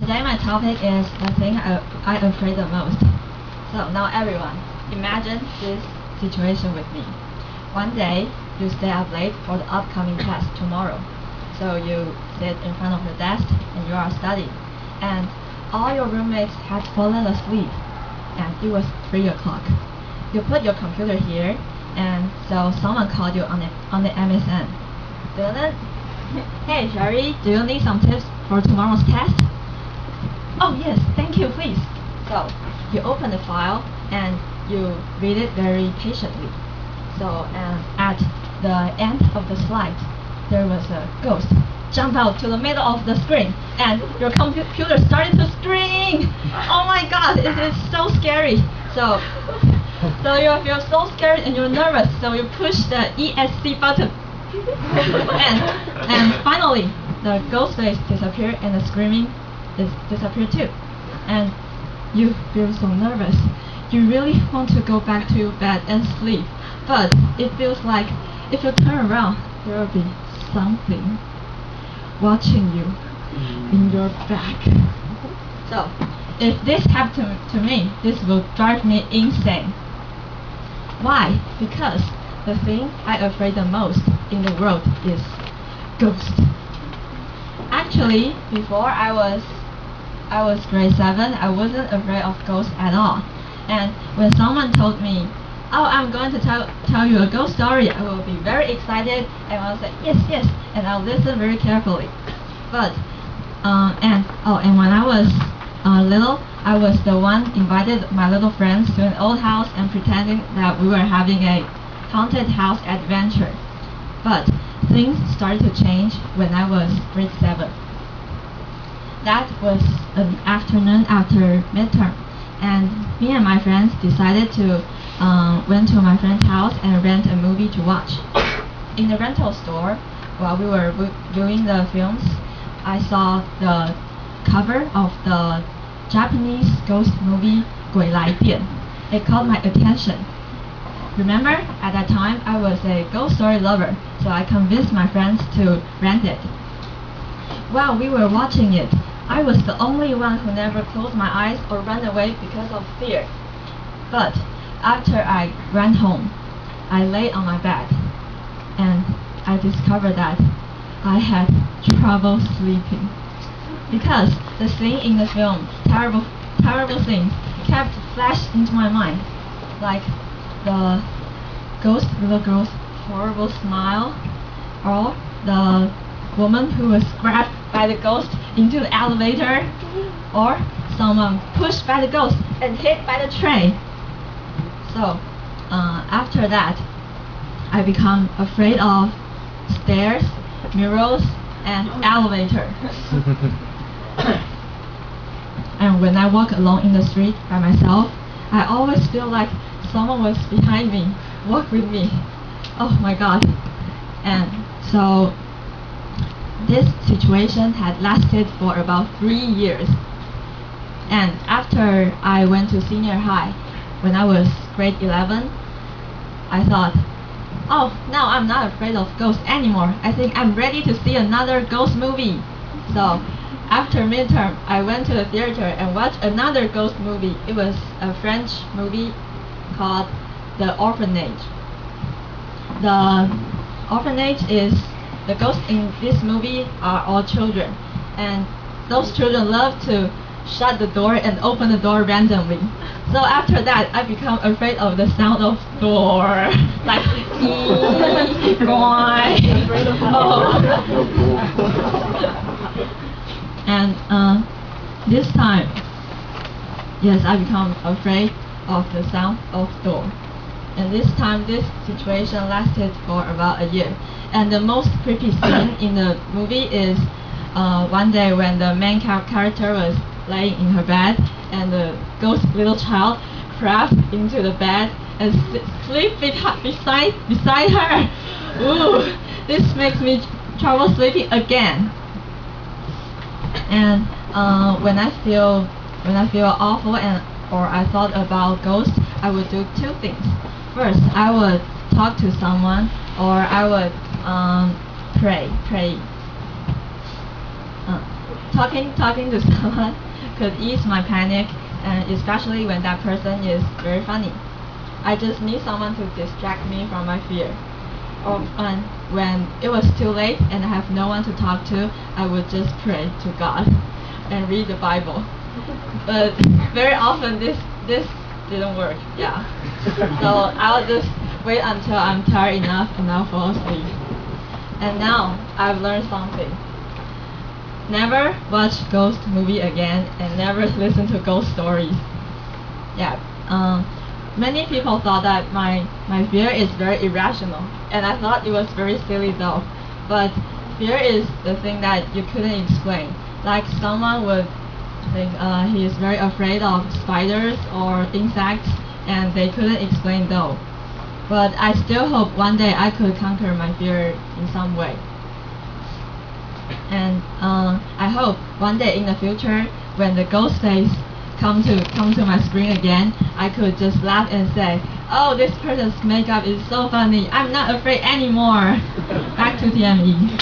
Today my topic is the thing I afraid the most. So now everyone, imagine this situation with me. One day, you stay up late for the upcoming test tomorrow. So you sit in front of the desk and you are studying. And all your roommates had fallen asleep. And it was 3 o'clock. You put your computer here, and so someone called you on the MSN. Dylan, hey Sherry, do you need some tips for tomorrow's test? Oh yes, thank you, please. So you open the file and you read it very patiently. So at the end of the slide, there was a ghost jump out to the middle of the screen, and your computer started to scream. Oh my God, it is so scary. So you feel so scared and you're nervous. So you push the ESC button, and finally the ghost face disappeared and the screaming disappeared too. And you feel so nervous. You really want to go back to your bed and sleep, but it feels like if you turn around, there will be something watching you in your back. So if this happened to me, this will drive me insane. Why? Because the thing I afraid the most in the world is ghosts. Actually, before I was grade 7, I wasn't afraid of ghosts at all. And when someone told me, oh, I'm going to tell you a ghost story, I will be very excited and I'll say yes, and I'll listen very carefully. But and when I was little, I was the one invited my little friends to an old house and pretending that we were having a haunted house adventure. But things started to change when I was grade 7. That was an afternoon after midterm, and me and my friends decided to went to my friend's house and rent a movie to watch. In the rental store, while we were viewing the films, I saw the cover of the Japanese ghost movie 鬼来电. It caught my attention. Remember, at that time I was a ghost story lover, so I convinced my friends to rent it. While we were watching it, I was the only one who never closed my eyes or ran away because of fear. But after I ran home, I lay on my bed and I discovered that I had trouble sleeping because the scene in the film, terrible things, kept flashing into my mind, like the ghost little girl's horrible smile, or the woman who was grabbed by the ghost into the elevator, or someone pushed by the ghost and hit by the train. So after that, I become afraid of stairs, mirrors, and elevator. And when I walk alone in the street by myself, I always feel like someone was behind me, walk with me. Oh my God. And so this situation had lasted for about 3 years. And after I went to senior high, when I was grade 11, I thought, oh, now I'm not afraid of ghosts anymore. I think I'm ready to see another ghost movie. So after midterm, I went to the theater and watched another ghost movie. It was a French movie called The Orphanage. The orphanage is, the ghosts in this movie are all children, and those children love to shut the door and open the door randomly. So after that, I become afraid of the sound of door, like and this time, yes, I become afraid of the sound of door. And this time, this situation lasted for about a year. And the most creepy scene in the movie is one day when the main character was laying in her bed, and the ghost little child crawled into the bed and sleep beside her. Ooh, this makes me trouble sleeping again. And when I feel awful or I thought about ghosts, I would do 2 things. First, I would talk to someone, or I would pray talking to someone could ease my panic, and especially when that person is very funny. I just need someone to distract me from my fear. Or when it was too late and I have no one to talk to, I would just pray to God and read the Bible. But very often this didn't work. Yeah. So I'll just wait until I'm tired enough and I'll fall asleep. And now I've learned something. Never watch ghost movie again and never listen to ghost stories. Yeah. Many people thought that my fear is very irrational, and I thought it was very silly though. But fear is the thing that you couldn't explain. Like someone would think he is very afraid of spiders or insects, and they couldn't explain though. But I still hope one day I could conquer my fear in some way. And I hope one day in the future, when the ghost face come to my screen again, I could just laugh and say, "Oh, this person's makeup is so funny. I'm not afraid anymore." Back to TME.